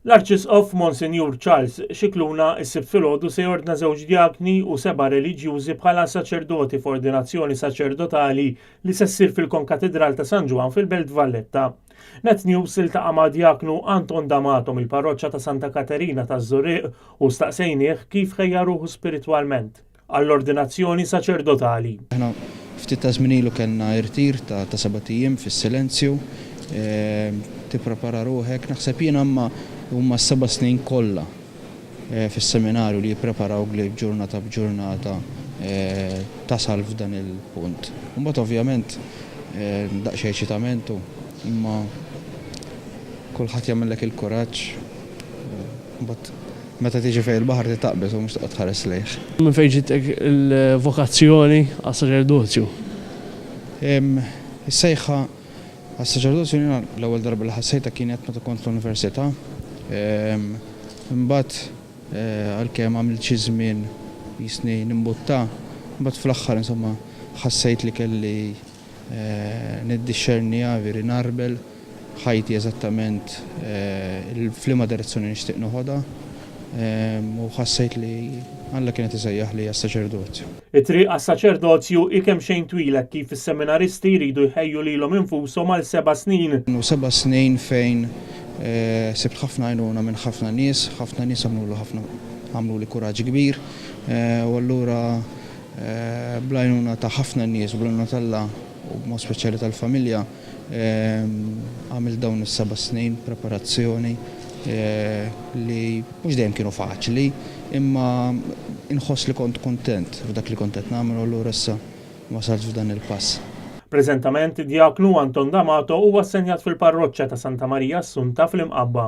L-Arċisqof Monsinjur Charles Xikluna s-sibt filgħodu se jordna żewġ diakni u 7 reliġjużi bħala saċerdoti f'ordinazzjoni saċerdotali li se ssir fil-Konkatedral ta' San Ġwan fil-Belt Valletta. Net News iltaqa' ma' diaknu Anton D'Amato mill-parroċċa ta' Santa Katerina taż-Żurriq u staqsejnieh kif ħejja ruħu spiritwalment għall-ordinazzjoni saċerdotali. Aħna ftit ta' żmien ilu kellna irtir ta' 7 ijiem fis-silenzju, tipprepara ruħek, naħseb jien huma 7 snin kollha fis-seminarju li jippreparaw li b'ġurnata b'ġurnata tasal f'dan il-punt. Imbagħad ovvjament daqsxejn ċitamentu, imma kulħadd jagħmellek il-kuraġġ, imbagħad meta tiġi fejn il-baħar titaqbes u mhux toqgħod tħares lejh. Minn fejn ġitek il-vokazzjoni għas-saċerdozju? Is-sejħa għas-saċerdozju l-ewwel darba li ħassejtha kienet meta kont l-università. Imbagħad għalkemm għamilt xi żmien jisni nimbutta, imbagħad fl-aħħar insomma ħassejt li kelli niddixxerni veri narbel ħajti eżattament f'liema direzzjoni nixtieq noħodha u ħassejt li Alla kienet isejjaħ li għas-saċerdozju. It-triq għas-saċerdozju kemm xejn twila kif is-seminaristi jridu jħejju lilhom infushom għal 7 snin. 7 snin fejn sibt ħafna għajnuna minn ħafna nies għamlu li kuraġġ kbir u allura bl-għajnuna ta' ħafna nies u bl-għajnuna tal-Alla u b'mod speċjali tal-familja għamil dawn is-7 snin preparazzjoni li mhux dejjem kienu faċli, imma inħoss li kont kontent f'dak li kont qed nagħmel u allura issa wasalt f'dan il-pass. Preżentament diaknu Anton D'Amato huwa assenjat fil-parroċċja ta' Santa Marija Assunta fl-Imqabba.